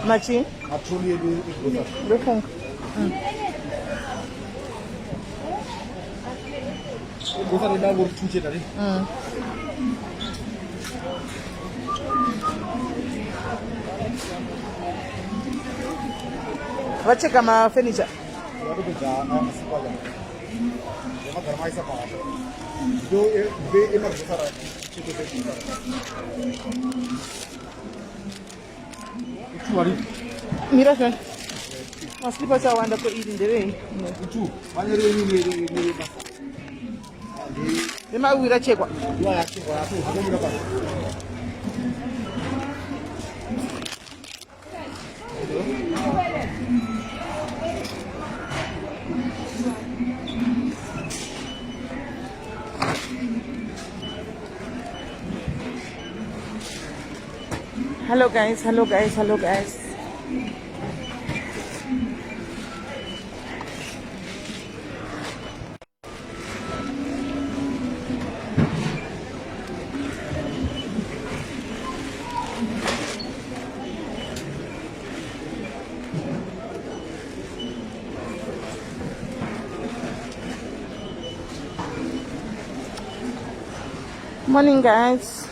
Machi? Vacheka ma furniture. Mira, my slippers are wonderful eating the way. Hello guys, hello guys, hello guys. Morning guys.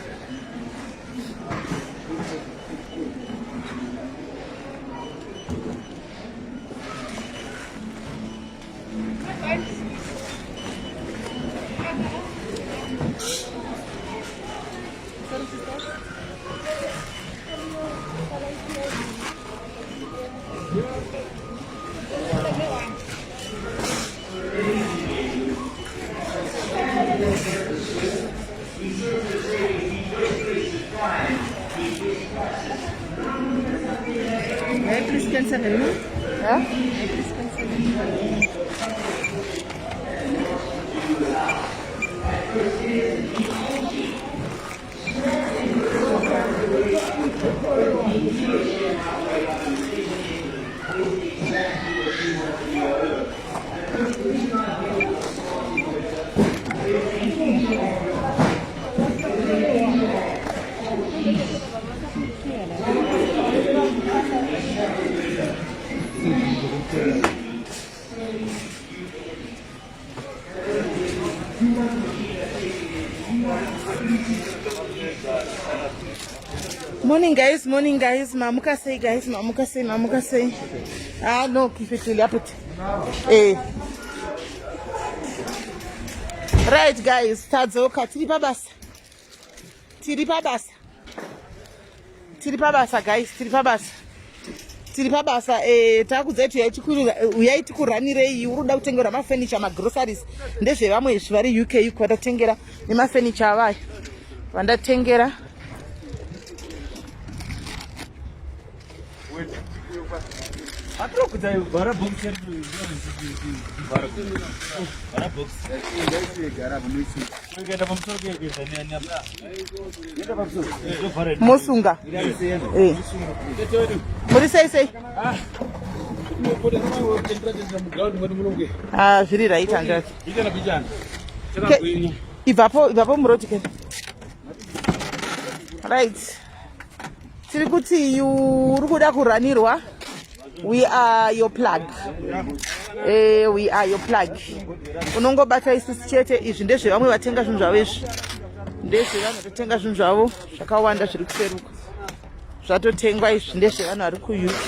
Morning guys, mamuka say guys, mamuka say. Ah no, keep it till up it. Right guys, tadzoka tiripabasa guys, tiripabasa takudzeti uyaiti kuranirei uruda kutengera mafurniture magroceries ndezve vamwe vari UK kwatatengera nemafurniture avayo vandatengera. Mosunga. What do you say? Ah, very right, Andrew. Ivapo Murotike. Right. Tirikuti, you Rukuda Kuranirwa. We are your plug. We are your plug. Unongo bata isusu chete izvi ndezve vamwe vatenga zvinhu zvavo izvi. Ndezve vanhu vatotenga zvinhu zvavo zvakawanda zviri kuseruka. Zvatotengwa izvi ndezve vanhu vari ku-UK.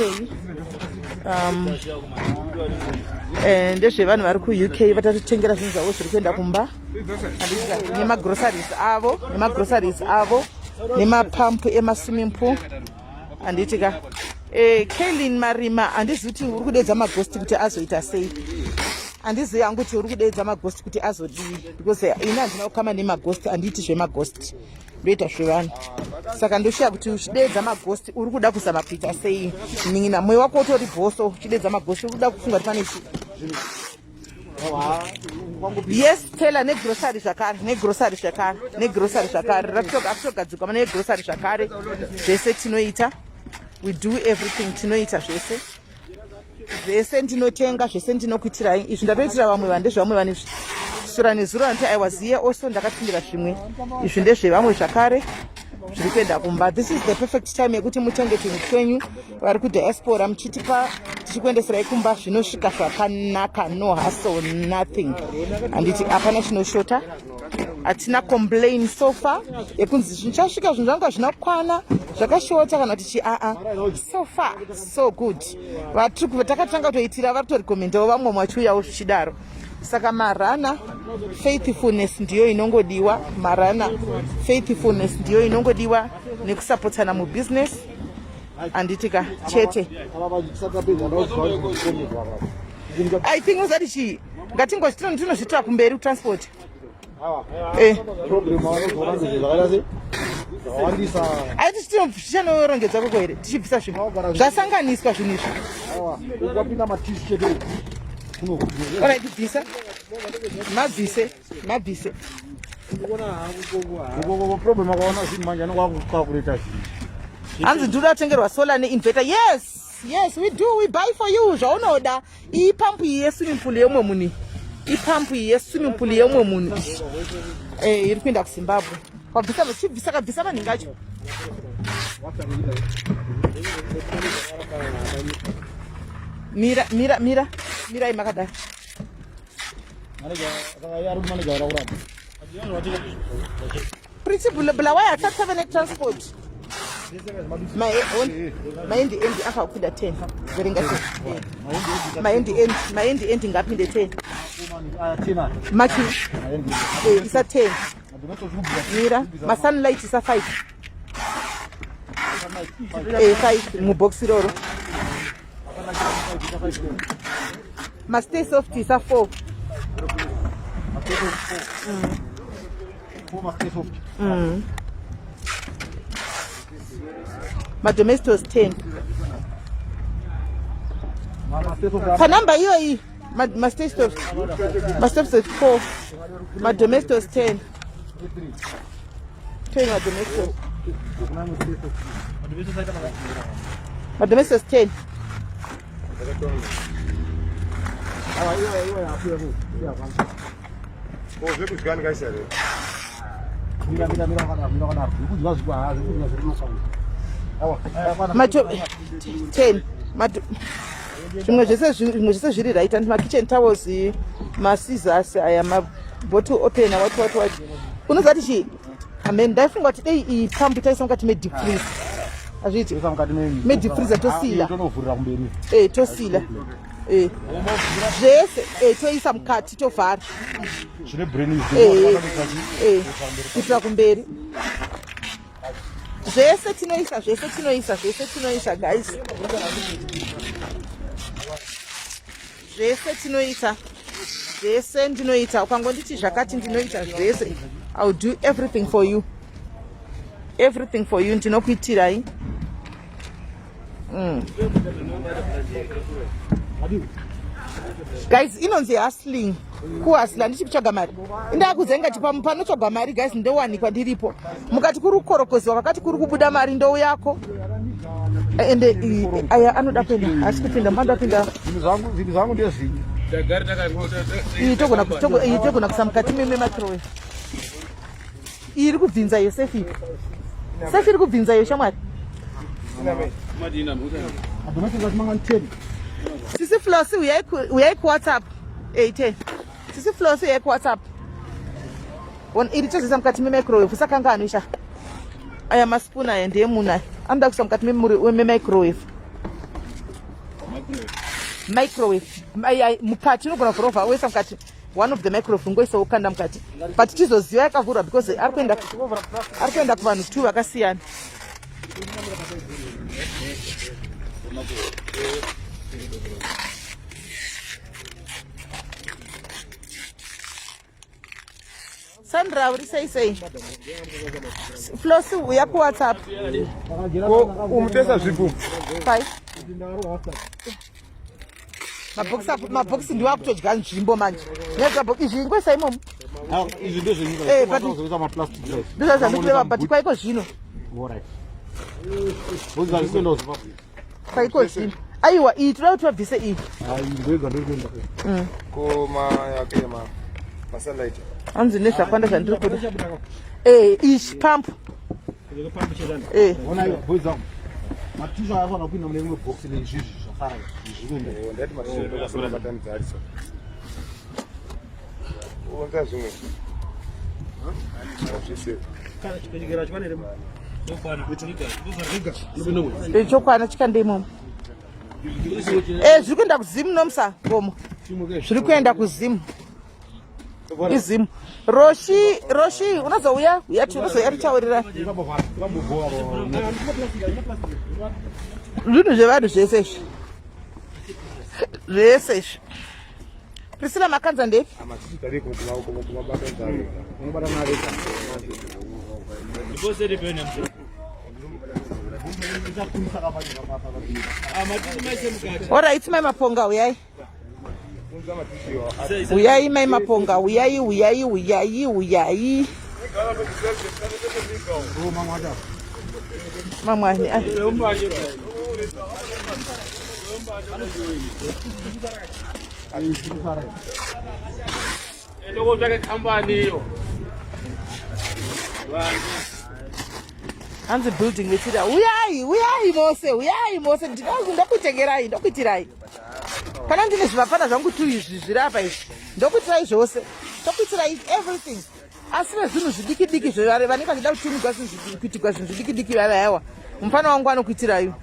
Ndezve vanhu vari ku-UK vatatotengera zvinhu zvavo zviri kuenda kumba. Nemagroceries avo, nemapampu emaswimming pool. Anditika. Kaylin Marima andizivi kuti uri kudedza maghosti kuti azoita sei. Andizivi yangu kuti uri kudedza maghosti kuti azodii because ina handina kukama nemaghosti anditi zvemaghosti ndoita zvevanhu. Saka ndoshiya kuti uchidedza maghosti uri kuda kuzama kuita sei. Ningina mwoyo wako utori bhoso uchidedza maghosti uri kuda kufunga kuti pane yes tela negrocery zvakare ratogadzikwa negrocery zvakare zvese tinoita. We do everything tinoita zvese ndinotenga zvese ndinokuitirai izvi ndatoitira vamwe vandezvevamwe vane sura nezuro nti I was here also ndakatindira zvimwe izvi ndezvevamwe zvakare zviri kuenda kumba. This is the perfect time yekuti mutenge tunhu twenyu vari kudiaspora muchitipa tichikuendeserai kumba zvinosvika zvakanaka, no hustle, nothing. Handiti hapana chinoshota, hatina complain so far yekunzi zvichasvika zvinhu zvangu hazvina kukwana zvakashota kana kuti so far so good. Takatanga kutoitira vari kutorekomendawo vamwe machiuyawo zvichidaro. Saka marana faithfulness ndiyo inongodiwa, marana faithfulness ndiyo inongodiwa nekusapotana mubusiness. Anditika chete I think uzati chi ngatingozvitora kumberi transport aiti tichinorongedza koko here tichibvisa zvinhu zvasanganiswa zvinhu izvi. Alright, bvisa mabvise hanzi ndinoda kutengerwa solar neinverter. Yes, we do, we buy for you zvaunoda. Iyi pampu iyi yeswimming pool yemwe munhu, ipampu iyi yeswimming pool yemwe munhu iri kuenda kuZimbabwe. Wabvisa kabvisa manhinga acho. Mira imakadai. Pretty Bulawayo at 7 transport. My end akakupinda 10. Verenga 10. My end ngapinde 10. Maki. Isa 10. Mira, my sunlight is a 5. 5 mu box roro. My stay soft is a 4. My domestos 10. For number you my stay soft. My stay soft 4. My domestos 10. 10 my domestos. My domestos 10. Zvimwe zvese zviri right and kitchen towels, scissors, aya mabottle opener what unozati chi amen ndaifunga kuti dei iyi pump taisa mukati medeep freeze azviti medeep freezer tosila tosila zvese toisa mukati tovhara kuitira kumberi. Zvese tinoisa guys, zvese ndinoita. Ukangonditi zvakati ndinoita zvese. I'll do everything for you, ndinokuitirai. Guys, inonzi hustling. Kuhasla ndichipichaga mari. Ndakuzenga panotsvaga mari guys, ndowanikwa ndiripo. Mukati kuri kukorokoziwa, kakati kuri kubuda mari ndou yako. Ende aya anoda kuenda, asi kupinda manda pinda. Zvinhu zvangu ndezvi. Togona kusa mukati microwave. Iri kubvinza iyo Sefi. Sefi iri kubvinza iyo shamwari. Sisi Flossy uyai ku WhatsApp 10. Sisi Flossy uyai ku WhatsApp. Iri chozisa mukati microwave usakanga anisha. Aya maspoon aya ndiye munhu anoda kuisa mukati memicrowave. Aya mukati unogona kurovha woisa mukati one of the microwave ngoisa ukanda mukati. But tizoziva yakavhurwa because ari kuenda kuvanhu 2 vakasiyana. Sandra, what do you say? Flossy, we are ku WhatsApp. Five. Mabox ndiwa kutodya nzvimbo manje. Neza box izvingwe saimo. Izvi ndezvenyika. Vanozoita maplastic rice. Ndozvazvakureva but kwaiko zvino. Alright. Bozva zvikuenda kuZimbabwe. Kwaiko zvino. Aiwa, iyi toda kuti vabvise iyi. Ndega ndikuenda. Koma yake masalaiti. Anzi nezvakwanda zvandiri kuda. Ishi pump. Ona hiyo boys wangu. Matisho haya hapa napinda mle box ile jiji safari. Jizunde. Ndati matisho ndio sura batani za aliso. Uanga zungu. chokwana chikandemo zviri kuenda kuzimu nomusa ngomo zviri kuenda kuzimu izimu roshi unozouya uya tinozouya tichaurira zvinhu zvevanhu zvese izvi zvese izvi Priscilla makanza ndepi Alright, mai maponga uyai. Uyai mai maponga uyai. Mama ni. Hanzi building vechida uyai mose ndokutengerai ndokuitirai kana ndine zvimapana zvangu tu izvi zviri apa izvi ndokuitirai zvose ndokuitirai everything asi nezvinhu zvidiki zvevanenge vachida kutumirwa kuitirwa zvinhu zvidiki vavaiwa mufana wangu anokuitirayo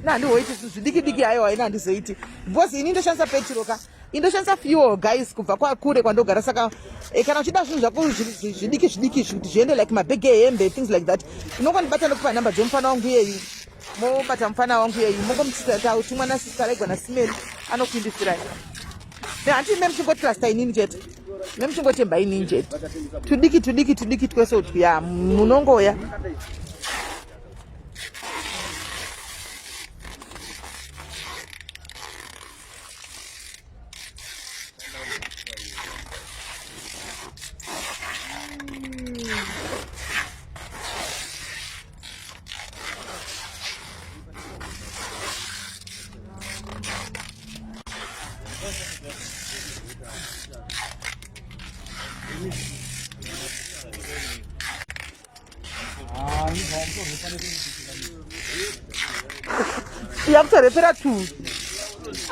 handihoiti zvidiki aiwa ina handizoiti because ini ndoshandisa petroka indoshandisa fuel guys kubva kwakure kwandogara saka kana uchida zvinhu zvako zvidiki kuti zviende like mabhege ehembe things like that unongondibata nokupa nhamba dzomufana wangu iyeyi mobata mufana wangu iyeyi mongomutisata kuti mwana sisara igwana simeni anokuindisirai handii memuchingoti rasta inini chete memuchingotemba inini chete tudiki twese kuti ya munongoya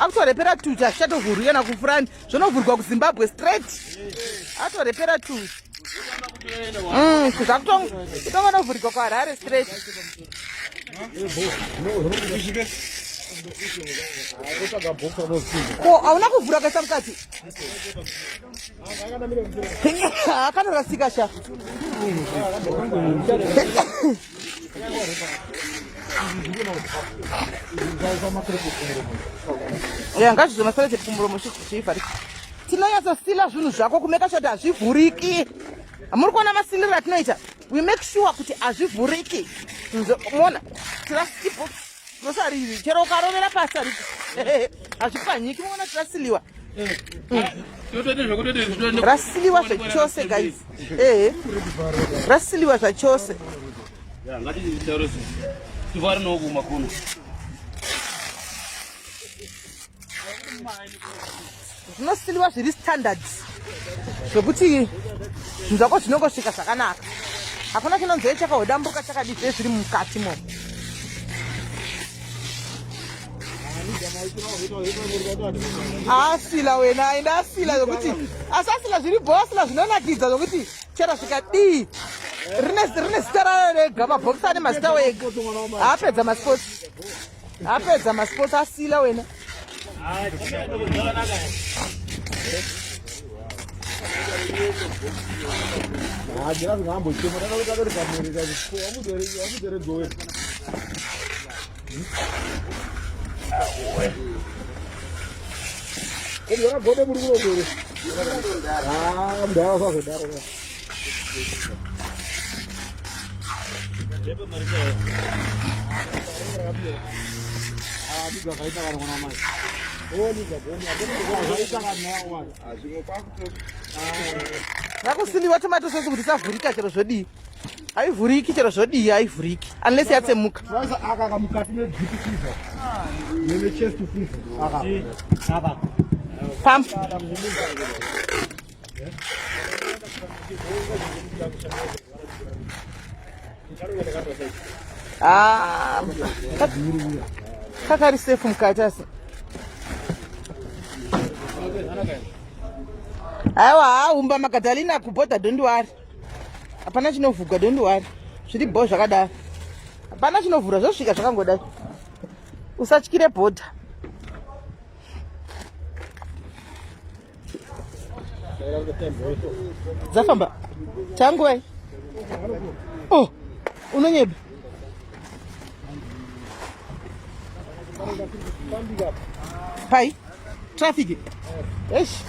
akutorepera 2 chashatovhurika nakufurani zvonovhurwa kuzimbabwe straight atorepera 2 kutongonovhurika kuharare straight hauna kuvhura kaisa mukati akanorasika sha ngazvizomaserete kumuromo zviivharika tinonyatsosila zvinhu zvako kumeka sure kuti hazvivhuriki muri kuona masiliro atinoita we make sure kuti hazvivhuriki mona tirasipo rosariri chero ukarovera pasi ariti hazvipanyiki muona tirasiliwa rasiliwa zvachose guys rasiliwa zvachose zvinosiliwa zviri standard zvokuti zvinhu zvako zvinongosvika zvakanaka hakuna chinonzoi chakahodambuka chakadizve zviri mukati mo asila wena aenda asila zvokuti asasila zviri bhosila zvinonakidza zvokuti chero zvikadii rine zita rayo rega mabhokisi ane mazita wega apedza masports asila wena ngakusiliwa tomato sosi kuti isavhurika chero zvodii haivhuriki chero zvodii haivhuriki unless yatsemuka pam kakari sefu mukati asi. Aiwa umba Magadalena kubhodha don't worry. Hapana chinovhurwa don't worry. Zviri bho zvakadaro. Hapana chinovhurwa zvosvika zvakangodai. Usatyire bhodha. Zafamba. Changu wai. Oh, unonyeba. Pai, traffic. Eish.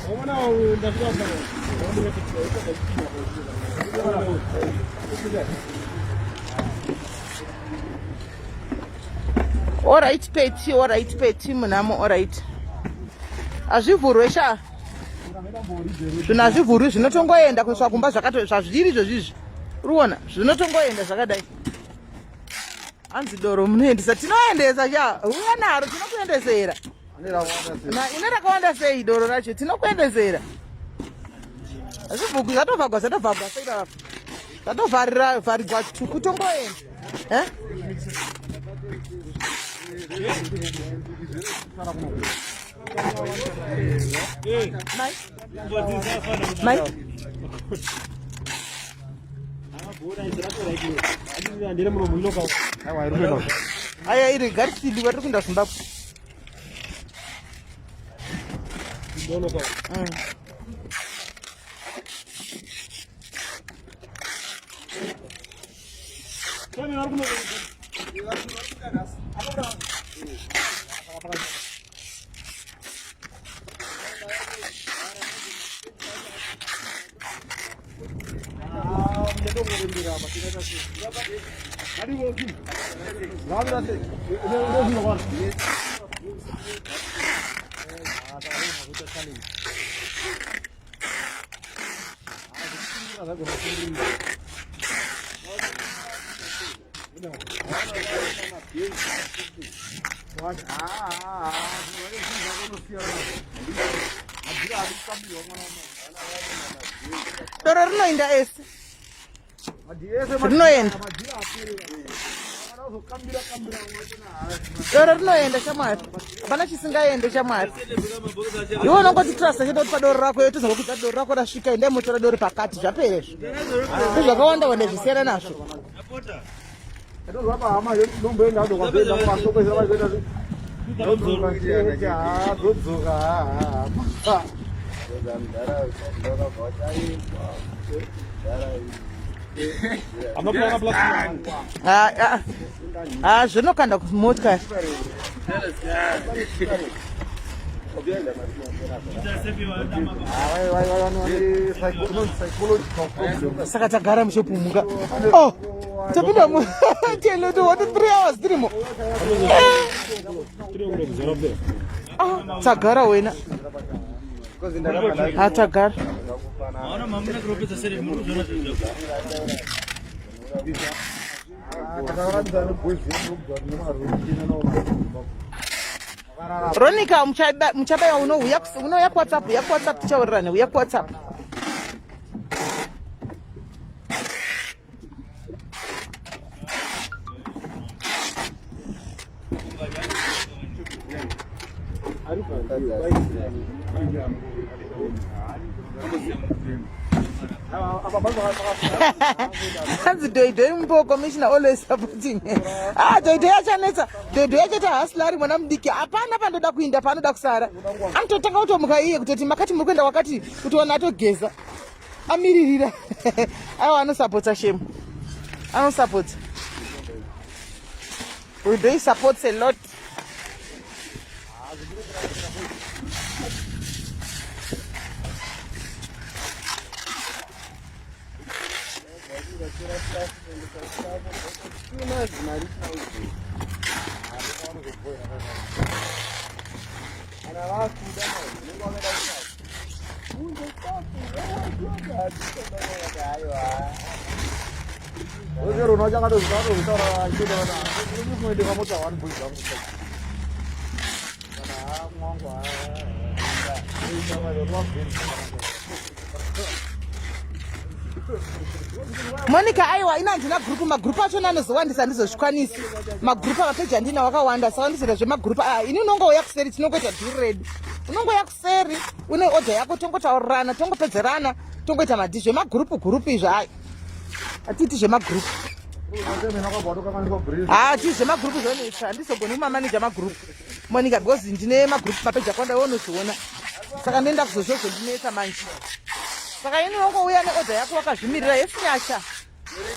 All right, peti munamo, all right. Azvivhurwe sha. Zvino azvivhurwi zvinotongoenda kuiswa kumba zvazviri izvozvizvi. Uruona, zvinotongoenda zvakadai. Hanzi doro munoendesa, tinoendesa sha. Uya naro tinokuendesera. Ine rakawanda sei doro racho tinokuendesera. Azvivhurwi zvatovhagwa sei baba. Zvatovharirwa kutongoenda. Eh? Mai. Aya iri garisili vari kuenda Zimbabwe. Doro rinoenda ese. Rinoenda. Doro rinoenda shamwari. Hapana chisingaende shamwari. Iwe unongoti trust chete kuti padoro rako yotoza kuti doro rako rasvika ende motora doro pakati zvapera izvo. Zvakawanda wanda zvisiyana nazvo. Zvinokanda kumotikari. Saka tagara mushopu muka. Oh, tapinda mu. Tell you what 3 hours tirimo. Tagara wena. Tagara. Ronika muchabaya unouya kuWhatsApp tichaurira neuya kuWhatsApp. Hanzi Doidoi Mbo commissioner always supporting. Doidoi achanetsa. Doidoi achati hasilari mwana mudiki. Hapana pandoda kuinda panoda kusara. Anototanga kutomuka iye kutoti makati muri kuenda wakati kuti ona atogeza. Amiririra. Aiwa anosupporta shame. Anosupport. Doidoi supports a lot. Monica aiwa ina ndina group magroup acho nanozowandisa ndizozvikwanisi magroup amapeji andina wakawanda saka ndizira zvemagroup ini unongoya kuseri tinongoita dhired unongoya kuseri une order yako tongotaurirana tongopedzerana tongoita madhi zvemagroup izvo hai hatiti zvemagroup tii zvemagroup zvonesa handizogoni kumamaneja magroup Monica because ndine magroup mapeji akwanda wonoziona saka ndoenda kuzozvozvo ndinoita manje saka ini unongouya neorder yako wakazvimirira yesinyasha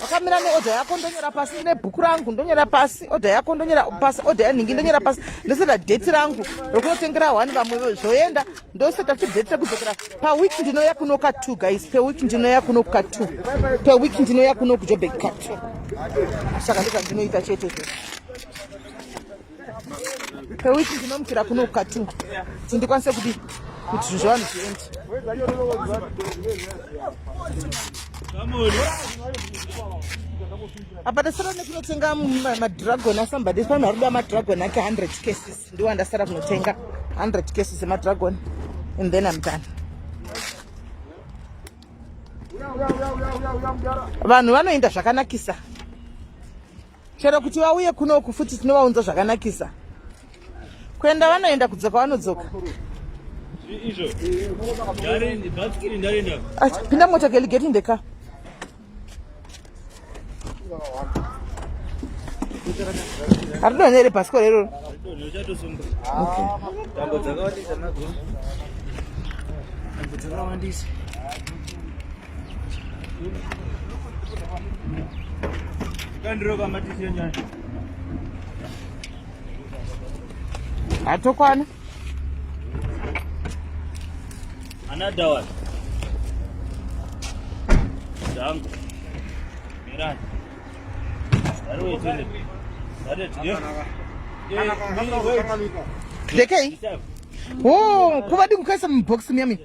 wakamira neorder yako ndonyora pasi nebhuku rangu ndonyora pasi order yako ndonyora pasi order yanhingi ndonyora pasi ndoseta date rangu rokunotengera 1 vamwe zvoenda ndoseta chidate rekudzokera pawiki ndinoya kuno ka2 guys pawiki ndinoya kuno ka2 pawiki ndinoya kuno kuJoburg ka2 saka ndika ndinoita chete pawiki ndinomukira kuno ka2 tindikwanise kuti zvinhu zvavanhu zviende apa ndasara nekunotenga madragon asambadi pano arikuda madragon ake 100 cases ndiwo andasara kunotenga 100 cases emadragon and then I'm done. Vanhu vanoenda zvakanakisa chero kuti vauye kunoku futi tinovaunza zvakanakisa kuenda vanoenda kudzoka vanodzoka pinda mota girl, get in the car. I don't know the passport. Atokwana. Another one. Down. Miran. Dekei? Oh, kuba ndikukaisa mubox nyami.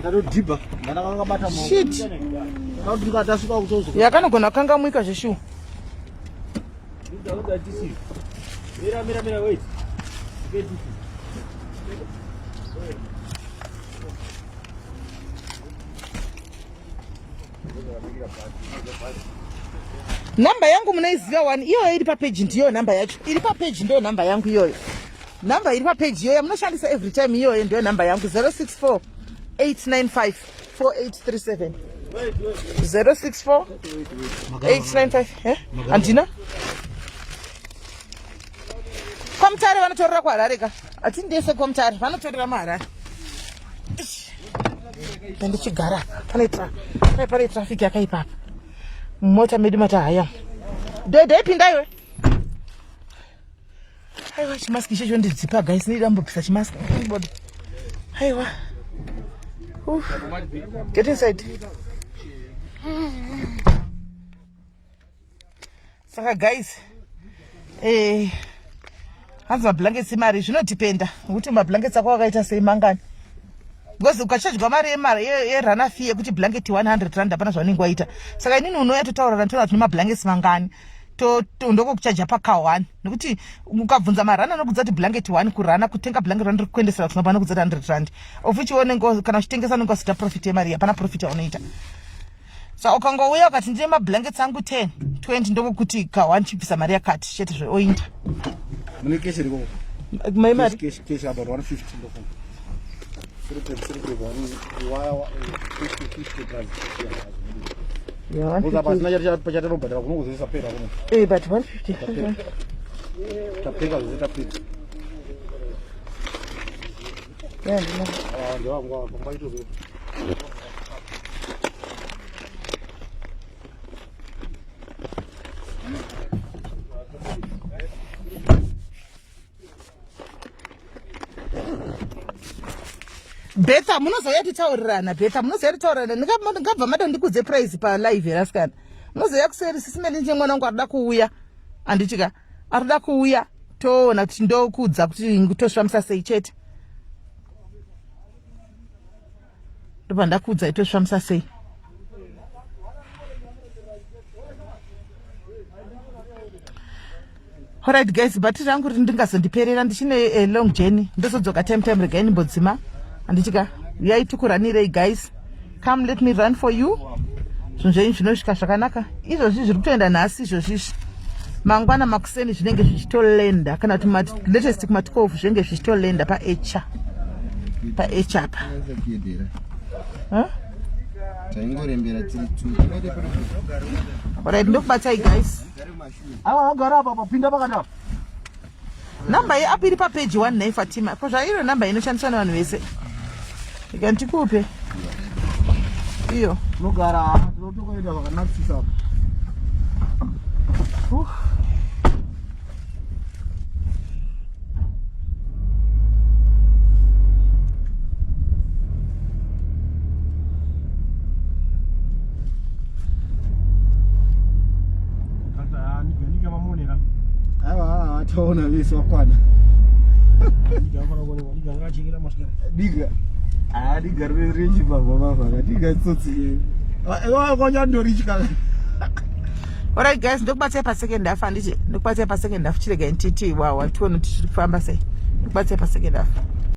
Tatodiba. Ndakangabata maoko. Shit. Taudika tasvika kutozo. Yakanogona kangamwika zveshu. Mira, wait. Namba yangu munaiziva 1 iyo iri papage ndiyo namba yacho. Iri papage ndiyo namba yangu iyoyo. Namba iri papage iyoyo munoshandisa every time iyoyo ndiyo namba yangu 064 895 4837. 064 895 Andina? Kwamutare vanotorera kuHarare ka. Atindese kwamutare vanotorera muHarare. Ndichigara pane traffic yakaipa. Mota medu mata haya. Dede pinda iwe. Aiwa chimaski checho ndidzipa guys ndidambopisa chimaski. Aiwa. Get inside. Saka guys. Hanzi mablankets mari zvinodependa ukuthi mablankets akho akaita sei mangani. Because ukachajwa mari yerana fee yekuti blanket 100 rand apana zvaunenge waita. Saka inini unoya totaura ntoona kuti mablankets mangani. Ndokuchaja paka 1 nekuti ukabvunza marana nokudza kuti blanket 1 kurana kutenga blanket 1 kuendesera kunopana kudza 100 rand. Ofichione kana uchitengesa nongosita profit yemari apana profit yaunoita. So ukangouya ukati ndine mablankets angu 10 20 ndokuti ka 1 chipisa mari yakati chete zveoinda. Mune cash riko. My mari Cash about 150 ndoko. Yeah, but 150. Betha munozoya titaurirana Betha munozoya titaurirana ndingabva mada ndikudze price pa live raskana munozoya kuseri sisimeli nje mwana wangu arida kuuya andichika arida kuuya toona kuti ndokudza kuti ngitosvamisa sei chete ndoba ndakudza itosvamisa sei alright guys but rangu ndingazondiperera ndichine long journey ndozodzoka time rega inimbodzima andichika yai tukuranirei guys come let me run for you zvinhu zvenyu zvinosvika zvakanaka. Izvozvi zviri kutoenda nhasi izvozvi mangwana makuseni zvinenge zvichitolenda kana kuti latest kuma 12 zvinenge zvichitolenda paecha apa. taingorembera tiri Alright, ndokubatsai guys. ava agara apa papinda pakadapa Namba yeapo iri papeji 1 naye Fatima. Iro namba inoshandiswa nevanhu vese. Rega ndikupe. Iyo. tinogara tinotokoenda vakanakisisa taona vese wakwana diga rirenji mavhavavhaka diga tsotsi kwanyandorichika. Alright guys, ndokubatsai pa-second half handiti. Ndokubatsai pa-second half chirega NTT. Wow, wationa kuti tiri kufamba sei. Ndokubatsai pa-second half.